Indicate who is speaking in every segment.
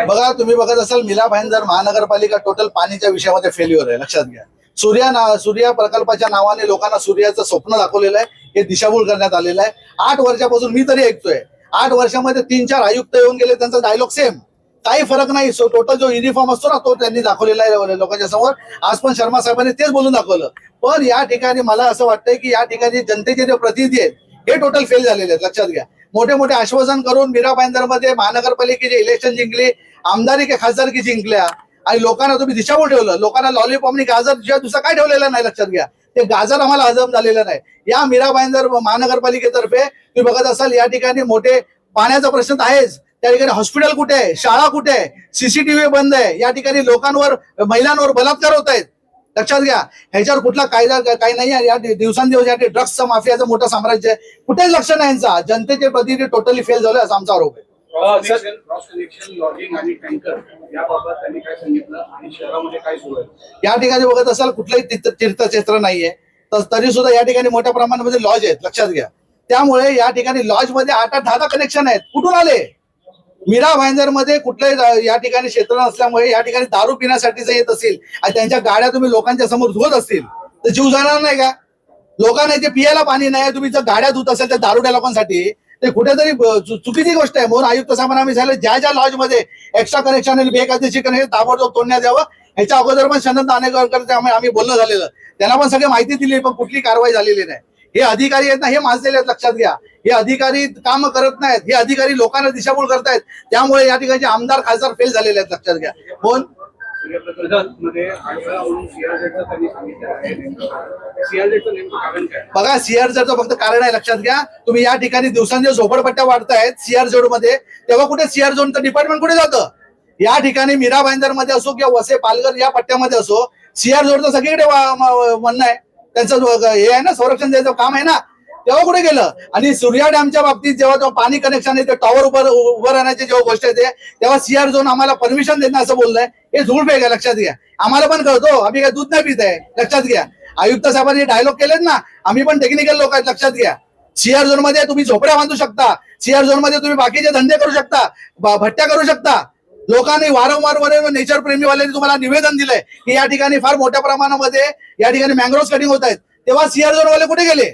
Speaker 1: बघा, तुम्ही बघत असाल मीरा भाईंदर महानगरपालिका टोटल पाणीच्या विषयामध्ये फेल्युअर आहे, लक्षात घ्या. सूर्या प्रकल्पाच्या नावाने लोकांना सूर्याचं स्वप्न दाखवलेलं आहे, हे दिशाभूल करण्यात आलेलं आहे. 8 वर्षापासून मी तरी ऐकतोय, 8 वर्षामध्ये 3-4 आयुक्त येऊन गेले, त्यांचा डायलॉग सेम, काही फरक नाही. टोटल जो युनिफॉर्म असतो ना, तो त्यांनी दाखवलेला आहे लोकांच्या समोर. आज पण शर्मा साहेबांनी तेच बोलून दाखवलं. पण या ठिकाणी मला असं वाटतंय की या ठिकाणी जनतेचे जे प्रतिनिधी आहेत हे टोटल फेल झालेले आहेत, लक्षात घ्या. मोठे मोठे आश्वासन करून मीरा भाईंदर मध्ये महानगरपालिकेचे इलेक्शन जिंकले, आमदारी के खासदारकी जिंकल्या, आणि लोकांना तुम्ही दिशाभूल ठेवलं. लोकांना लॉलीपॉपनी गाजर शिवाय दुसरा काय ठेवलेलं नाही, लक्षात घ्या. ते गाजर आम्हाला हजम झालेलं नाही. या मीरा भाईंदर महानगरपालिकेतर्फे तुम्ही बघत असाल या ठिकाणी मोठे पाण्याचा प्रश्न आहेच, त्या ठिकाणी हॉस्पिटल कुठे आहे, शाळा कुठे आहे, सीसीटीव्ही बंद आहे, या ठिकाणी लोकांवर महिलांवर बलात्कार होत आहेत, लक्षात घ्या. ह्याच्यावर कुठला कायदा काही नाही आहे. या दिवसांदिवस या ड्रग्सचं माफियाचं मोठं साम्राज्य आहे, कुठेच लक्ष नाही यांचा. जनतेचे प्रतिनिधी टोटली फेल झाले असा आमचा आरोप आहे. या ठिकाणी बघत असाल कुठलंही तीर्थक्षेत्र नाहीये, तरी सुद्धा या ठिकाणी मोठ्या प्रमाणामध्ये लॉज आहेत, लक्षात घ्या. त्यामुळे या ठिकाणी लॉज मध्ये 8-10 कनेक्शन आहेत. कुठून आले? मीरा भाईंदर मध्ये कुठल्याही या ठिकाणी क्षेत्र नसल्यामुळे या ठिकाणी दारू पिण्यासाठी जर येत असेल आणि त्यांच्या गाड्या तुम्ही लोकांच्या समोर धुवत असतील तर जीव जाणार नाही का? लोकांना जे पियाला पाणी नाही, तुम्ही जर गाड्या धुत असेल त्या दारुड्या लोकांसाठी, ते कुठेतरी चुकीची गोष्ट आहे. म्हणून आयुक्त साहेबांना आम्ही सांगितलं, ज्या लॉज मध्ये एक्स्ट्रा कनेक्शन आणि बेकायदेशीर कनेक्शन ताबडतोब तोडण्यात यावं. ह्याच्या अगोदर पण शनंत आनेकरकर आम्ही बोलणं झालेलं, त्यांना पण सगळी माहिती दिली, पण कुठली कारवाई झालेली नाही. हे अधिकारी आहेत ना, हे माजलेले आहेत, लक्षात घ्या. हे अधिकारी काम करत नाहीत, हे अधिकारी लोकांना दिशाभूल करतायत. त्यामुळे या ठिकाणी आमदार खासदार फेल झालेले आहेत, लक्षात घ्या. कोण? बघा, सीआरझेडचं फक्त कारण आहे, लक्षात घ्या. तुम्ही या ठिकाणी दिवसांदिवस झोपडपट्ट्या वाढतायत सीआरझेड मध्ये, तेव्हा कुठे सीआरझेडचं डिपार्टमेंट कुठे जातं? या ठिकाणी मीरा भाईंदर मध्ये असो किंवा वसे पालघर या पट्ट्यामध्ये असो, सीआरझेडचं सगळीकडे म्हणणं आहे, त्यांचं हे आहे ना, संरक्षण द्यायचं काम आहे ना, तेव्हा कुठे गेलं? आणि सूर्या डॅमच्या बाबतीत जेव्हा पाणी कनेक्शन आहे, ते टॉवर उभं राहण्याची जेव्हा गोष्ट येते, तेव्हा सीआर झोन आम्हाला परमिशन देणं असं बोललंय, हे धूळ फेक आहे, लक्षात घ्या. आम्हाला पण कळतो, आम्ही काय दूध नाही पित आहे, लक्षात घ्या. आयुक्त साहेबांनी डायलॉग केलेत ना, आम्ही पण टेक्निकल लोक आहेत, लक्षात घ्या. सीआर झोन मध्ये तुम्ही झोपड्या बांधू शकता, सीआर झोन मध्ये तुम्ही बाकीचे धंदे करू शकता, भट्ट्या करू शकता. लोकांनी वारंवार नेचर प्रेमीवाल्यांनी तुम्हाला निवेदन दिलंय की या ठिकाणी फार मोठ्या प्रमाणामध्ये या ठिकाणी मँग्रोव्ह कटिंग होत आहेत, तेव्हा सीआर झोन वाले कुठे गेले?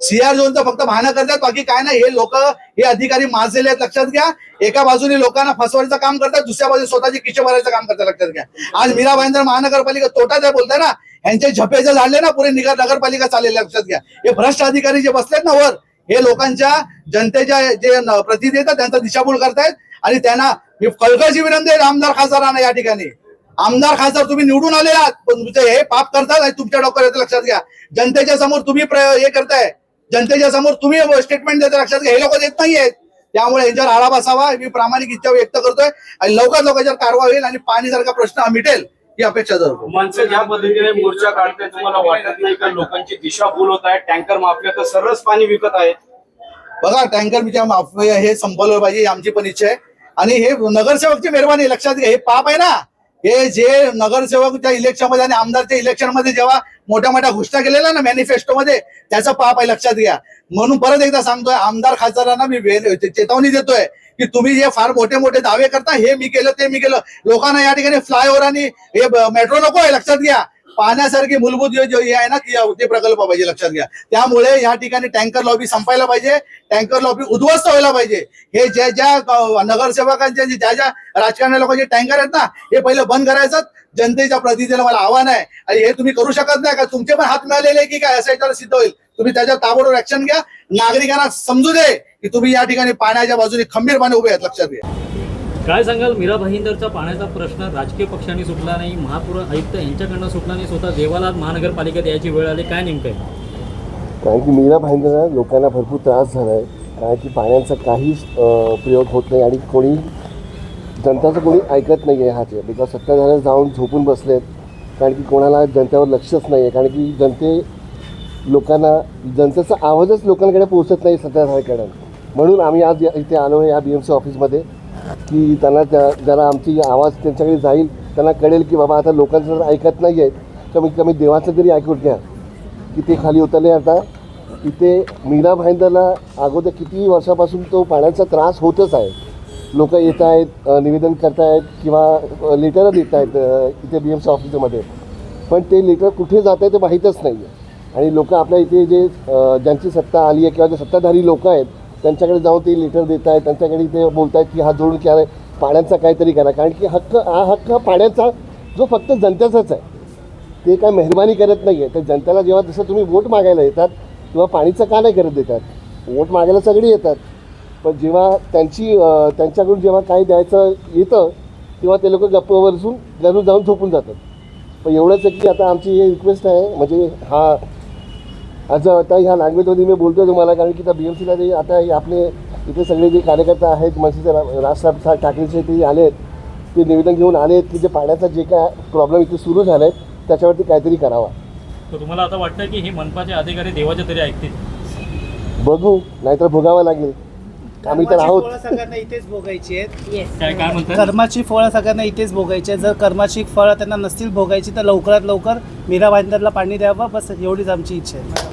Speaker 1: सीआर झोनचं फक्त भानं करतात, बाकी काय नाही. हे लोक, हे अधिकारी माजलेले आहेत, लक्षात घ्या. एका बाजूने लोकांना फसवायचं काम करतात, दुसऱ्या बाजूने स्वतःची किशे भरायचं काम करतात, लक्षात घ्या. आज मीरा भाईंदर महानगरपालिका तोटात आहे बोलताय ना, यांचे झपे जे झाले ना, पुरे नगरपालिका चाललेले, लक्षात घ्या. हे भ्रष्ट अधिकारी जे बसलेत ना वर, हे लोकांच्या जनतेच्या जे प्रतिनिधी येतात त्यांचा दिशाभूल करतायत. आणि त्यांना मी कळकळीची विनंती आहे आमदार खासदारांना, या ठिकाणी आमदार खासदार तुम्ही निवडून आले आहात, पण हे पाप करतात आणि तुमच्या डोक्यावर येतं, लक्षात घ्या. जनतेच्या समोर तुम्ही हे करताय, जनतेच्या समोर तुम्ही स्टेटमेंट देता, लक्षात घ्या. हे लोक देत नाहीयेत, त्यामुळे यांच्यावर आळा बसावा, मी प्रामाणिक इच्छा व्यक्त करतोय. आणि लवकरात लवकर याच्यावर कारवाई होईल आणि पाणी सारखा प्रश्न मिटेल ही अपेक्षा करतो.
Speaker 2: माणसं ज्या पद्धतीने मोर्चा काढताय, तुम्हाला वाटत नाही का लोकांची दिशाभूल होत आहे? टँकर माफिया तर सर्वच पाणी विकत आहे.
Speaker 1: बघा, टँकर माफिया हे संपवलं पाहिजे, आमची पण इच्छा आहे. आणि हे नगरसेवकची मेहरबानी, लक्षात घ्या. हे पाप आहे ना, हे जे नगरसेवकच्या इलेक्शन मध्ये आणि आमदारच्या इलेक्शन मध्ये जेव्हा मोठ्या मोठ्या घोषणा केलेल्या ना मॅनिफेस्टो मध्ये, त्याचं पाप आहे, लक्षात घ्या. म्हणून परत एकदा सांगतोय, आमदार खासदारांना मी चेतावणी देतोय की तुम्ही जे फार मोठे मोठे दावे करता, हे मी केलं ते मी केलं, लोकांना या ठिकाणी फ्लायओव्हर आणि हे मेट्रो नको आहे, लक्षात घ्या. पाण्यासारखी मूलभूत हे आहे ना, ते प्रकल्प पाहिजे, लक्षात घ्या. त्यामुळे या ठिकाणी टँकर लॉबी संपायला पाहिजे, टँकर लॉबी उद्ध्वस्त व्हायला पाहिजे. हे ज्या नगरसेवकांचे ज्या राजकारणी लोकांचे टँकर आहेत ना, हे पहिलं बंद करायचं. जनतेच्या प्रतिनिधीला मला आव्हान आहे, आणि हे तुम्ही करू शकत नाही का? तुमचे पण हात मिळालेले की काय, असं याच्यावर सिद्ध होईल. तुम्ही त्याच्यावर ताबडतोब ऍक्शन घ्या. नागरिकांना समजू दे की तुम्ही या ठिकाणी पाण्याच्या बाजूने खंबीरपणे उभे आहेत, लक्षात घ्या.
Speaker 3: काय सांगाल, मीरा भाईंदरचा पाण्याचा प्रश्न राजकीय पक्षांनी सुटला नाही, महापौर आयुक्त यांच्याकडनं सुटला नाही, स्वतः देवाला महानगरपालिकेत यायची वेळ आली, काय नेमकं आहे?
Speaker 4: कारण की मीरा भाईंदर लोकांना भरपूर त्रास झाला आहे, कारण की पाण्याचा काहीच प्रयोग होत नाही आणि कोणी जनताचं कोणी ऐकत नाही आहे. ह्याचे बिकॉज सत्ताधारी जाऊन झोपून बसलेत, कारण की कोणाला जनतेवर लक्षच नाही आहे. कारण की लोकांना जनतेचा आवाजच लोकांकडे पोहोचत नाही सत्ताधाऱ्याकडे. म्हणून आम्ही आज इथे आलो आहे या BMC ऑफिसमध्ये, की त्यांना जरा आमची आवाज त्यांच्याकडे जाईल, त्यांना कळेल की बाबा आता लोकांचं जर ऐकत नाही आहेत, कमीत कमी देवाचं तरी ऐकून घ्या की ते खाली उतरले आता इथे मीरा भाईंदरला अगोदर किती वर्षापासून तो पाण्याचा त्रास होतच आहे. लोक येत आहेत, निवेदन करतायत किंवा लेटरं देत आहेत इथे BMC ऑफिसमध्ये, पण ते लेटर कुठे जात आहे ते माहीतच नाही आहे. आणि लोक आपल्या इथे जे ज्यांची सत्ता आली आहे किंवा जे सत्ताधारी लोक आहेत त्यांच्याकडे जाऊन ते लेटर देत आहेत, त्यांच्याकडे ते बोलत आहेत की हात जोडून की अरे पाण्याचा काहीतरी करा. कारण की हा हक्क पाण्याचा जो फक्त जनतेचाच आहे, ते काय मेहरबानी करत नाही आहे. तर जनतेला जेव्हा जसं तुम्ही वोट मागायला येतात तेव्हा पाणीचं का नाही करत देतात? वोट मागायला सगळे येतात, पण जेव्हा त्यांच्याकडून जेव्हा काही द्यायचं येतं तेव्हा ते लोक गप्प बसून घरून जाऊन झोपून जातात. पण एवढंच आहे की आता आमची हे रिक्वेस्ट आहे, म्हणजे आता ह्या लँग्वेजमध्ये मी बोलतो तुम्हाला, कारण की त्या BMCला जे आता हे आपले इथे सगळे जे कार्यकर्ता आहेत मनसेचे राजसाहेब ठाकरेचे ते आले आहेत, ते निवेदन घेऊन आले आहेत की जे पाण्याचा जे काय प्रॉब्लेम इथे सुरू झाला आहे त्याच्यावरती काहीतरी करावा.
Speaker 3: तर तुम्हाला आता वाटतं की हे मनपाचे अधिकारी देवाचे तरी ऐकतील?
Speaker 4: बघू, नाहीतर भोगावं लागेल. आम्ही तर आहोत.
Speaker 5: फळं सगळ्यांना इथेच भोगायची आहेत.
Speaker 3: काय म्हणतात?
Speaker 5: कर्माची फळं सगळ्यांना इथेच भोगायची आहेत. जर कर्माची फळं त्यांना नसतील भोगायची तर लवकरात लवकर मीरा भाईंदरला पाणी द्यावं, बस एवढीच आमची इच्छा आहे.